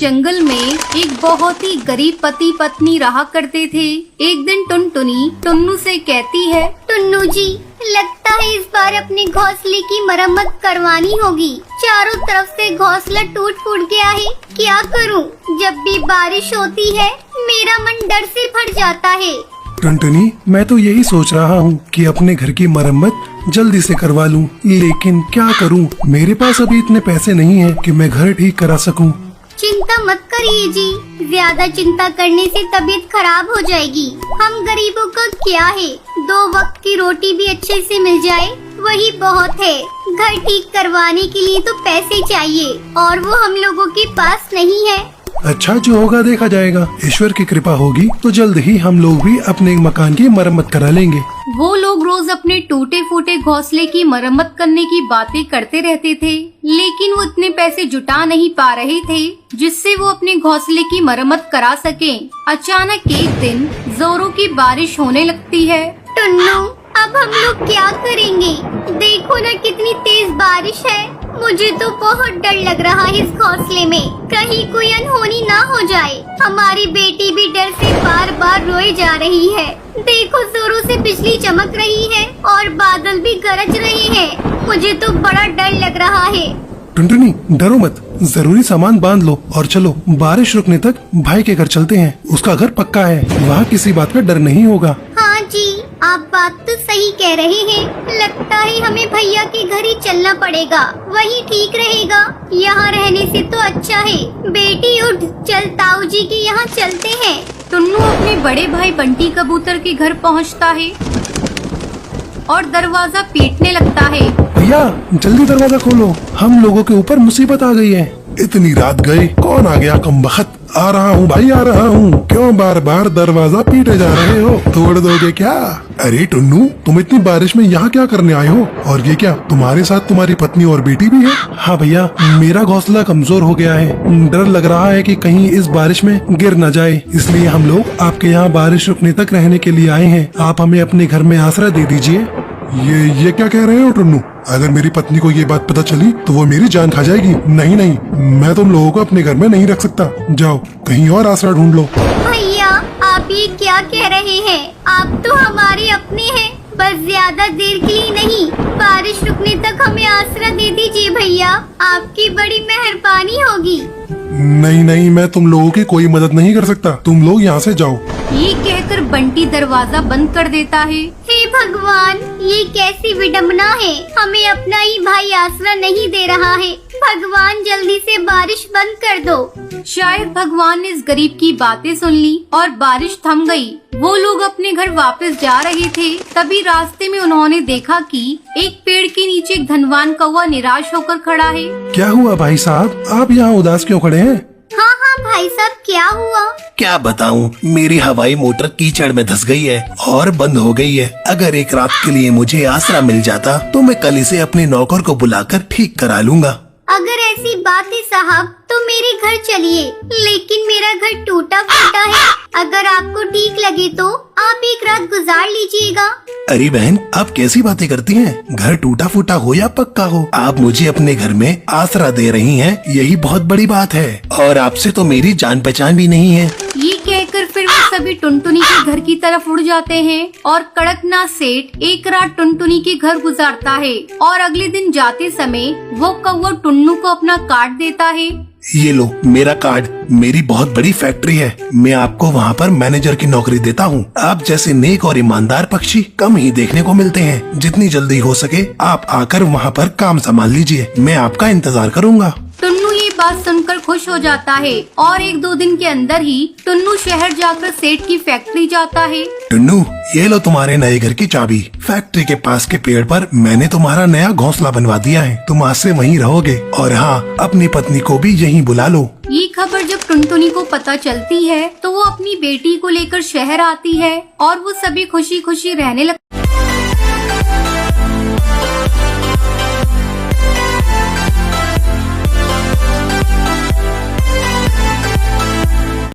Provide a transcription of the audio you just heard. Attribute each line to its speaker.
Speaker 1: जंगल में एक बहुत ही गरीब पति पत्नी रहा करते थे। एक दिन टुनटुनी टुन्नू से कहती है,
Speaker 2: टुन्नू जी, लगता है इस बार अपने घोंसले की मरम्मत करवानी होगी। चारों तरफ से घोंसला टूट फूट गया है, क्या करूं? जब भी बारिश होती है मेरा मन डर से भर जाता है।
Speaker 3: टुनटुनी, मैं तो यही सोच रहा हूँ कि अपने घर की मरम्मत जल्दी से करवा लूँ, लेकिन क्या करूँ? मेरे पास अभी इतने पैसे नहीं हैं कि मैं घर ठीक करा सकूँ।
Speaker 2: चिंता मत करिए जी, ज्यादा चिंता करने से तबीयत खराब हो जाएगी। हम गरीबों का क्या है, 2 वक्त की रोटी भी अच्छे से मिल जाए वही बहुत है। घर ठीक करवाने के लिए तो पैसे चाहिए और वो हम लोगों के पास नहीं है।
Speaker 3: अच्छा, जो होगा देखा जाएगा। ईश्वर की कृपा होगी तो जल्द ही हम लोग भी अपने मकान की मरम्मत करा लेंगे।
Speaker 1: वो लोग रोज अपने टूटे फूटे घोंसले की मरम्मत करने की बातें करते रहते थे, लेकिन वो इतने पैसे जुटा नहीं पा रहे थे जिससे वो अपने घोंसले की मरम्मत करा सकें। अचानक एक दिन जोरों की बारिश होने लगती है।
Speaker 2: टुन्नू, अब हम लोग क्या करेंगे? देखो ना कितनी तेज बारिश है। मुझे तो बहुत डर लग रहा है इस घोंसले में, कहीं कोई अनहोनी ना हो जाए। हमारी बेटी भी डर से बार बार रोए जा रही है। देखो जोरों से बिजली चमक रही है और बादल भी गरज रहे हैं। मुझे तो बड़ा डर लग रहा है।
Speaker 3: टुनटुनी, डरो मत, जरूरी सामान बांध लो और चलो बारिश रुकने तक भाई के घर चलते हैं। उसका घर पक्का है, वहाँ किसी बात का डर नहीं होगा।
Speaker 2: हाँ जी, आप बात तो सही कह रहे हैं। लगता है हमें भैया के घर ही चलना पड़ेगा, वही ठीक रहेगा। यहाँ रहने से तो अच्छा है। बेटी उठ, चल ताऊ जी के यहाँ चलते हैं।
Speaker 1: टुन्नू अपने बड़े भाई बंटी कबूतर के घर पहुँचता है और दरवाजा पीटने लगता है।
Speaker 3: भैया, जल्दी दरवाजा खोलो, हम लोगों के ऊपर मुसीबत आ गई है। इतनी रात गई, कौन आ गया कमबख्त? आ रहा हूँ भाई, आ रहा हूँ। क्यों बार बार दरवाजा पीटे जा रहे हो? तोड़ दोगे क्या? अरे टुन्नू, तुम इतनी बारिश में यहाँ क्या करने आए हो? और ये क्या, तुम्हारे साथ तुम्हारी पत्नी और बेटी भी है? हाँ भैया, मेरा घोंसला कमजोर हो गया है। डर लग रहा है कि कहीं इस बारिश में गिर न जाए, इसलिए हम लोग आपके यहाँ बारिश रुकने तक रहने के लिए आए हैं। आप हमें अपने घर में आसरा दे दीजिए। ये क्या कह रहे हो टुन्नू? अगर मेरी पत्नी को ये बात पता चली तो वो मेरी जान खा जाएगी। नहीं नहीं, मैं तुम लोगों को अपने घर में नहीं रख सकता। जाओ कहीं और आसरा ढूंढ लो।
Speaker 2: भैया, आप ये क्या कह रहे हैं? आप तो हमारे अपने हैं, बस ज्यादा देर के लिए नहीं, बारिश रुकने तक हमें आसरा दे दीजिए भैया, आपकी बड़ी मेहरबानी होगी।
Speaker 3: नहीं नहीं, मैं तुम लोगों की कोई मदद नहीं कर सकता। तुम लोग यहाँ से जाओ।
Speaker 1: ये कहकर बंटी दरवाजा बंद कर देता है।
Speaker 2: हे भगवान, ये कैसी विडम्बना है। हमें अपना ही भाई आसरा नहीं दे रहा है। भगवान, जल्दी से बारिश बंद कर दो।
Speaker 1: शायद भगवान ने इस गरीब की बातें सुन ली और बारिश थम गई। वो लोग अपने घर वापस जा रहे थे, तभी रास्ते में उन्होंने देखा कि एक पेड़ के नीचे एक धनवान कौवा निराश होकर खड़ा है।
Speaker 3: क्या हुआ भाई साहब, आप यहाँ उदास क्यों खड़े हैं?
Speaker 2: हाँ हाँ भाई साहब, क्या हुआ?
Speaker 4: क्या बताऊं, मेरी हवाई मोटर कीचड़ में धंस गई है और बंद हो गई है। अगर एक रात के लिए मुझे आसरा मिल जाता तो मैं कल इसे अपने नौकर को बुलाकर ठीक करा लूंगा।
Speaker 2: अगर ऐसी बात है साहब तो मेरे घर चलिए, लेकिन मेरा घर टूटा फूटा है। अगर आपको ठीक लगे तो आप एक रात गुजार लीजिएगा।
Speaker 4: अरे बहन, आप कैसी बातें करती हैं? घर टूटा फूटा हो या पक्का हो, आप मुझे अपने घर में आसरा दे रही हैं, यही बहुत बड़ी बात है। और आपसे तो मेरी जान पहचान भी नहीं है।
Speaker 1: ये कहकर फिर वो सभी टुनटुनी के घर की तरफ उड़ जाते हैं और कड़कनाथ सेठ एक रात टुनटुनी के घर गुजारता है और अगले दिन जाते समय वो कौवा टुन्नू को अपना कार्ड देता है।
Speaker 4: ये लो मेरा कार्ड, मेरी बहुत बड़ी फैक्ट्री है, मैं आपको वहाँ पर मैनेजर की नौकरी देता हूँ। आप जैसे नेक और ईमानदार पक्षी कम ही देखने को मिलते हैं। जितनी जल्दी हो सके आप आकर वहाँ पर काम संभाल लीजिए, मैं आपका इंतजार करूँगा।
Speaker 1: टुन्नू ये बात सुनकर खुश हो जाता है और 1-2 दिन के अंदर ही टुन्नू शहर जाकर सेठ की फैक्ट्री जाता है।
Speaker 4: टुन्नू, ये लो तुम्हारे नए घर की चाबी। फैक्ट्री के पास के पेड़ पर मैंने तुम्हारा नया घोंसला बनवा दिया है, तुम आज से वहीं रहोगे। और हाँ, अपनी पत्नी को भी यहीं बुला लो।
Speaker 1: ये खबर जब टुनटुनी को पता चलती है तो वो अपनी बेटी को लेकर शहर आती है और वो सभी खुशी खुशी रहने लगती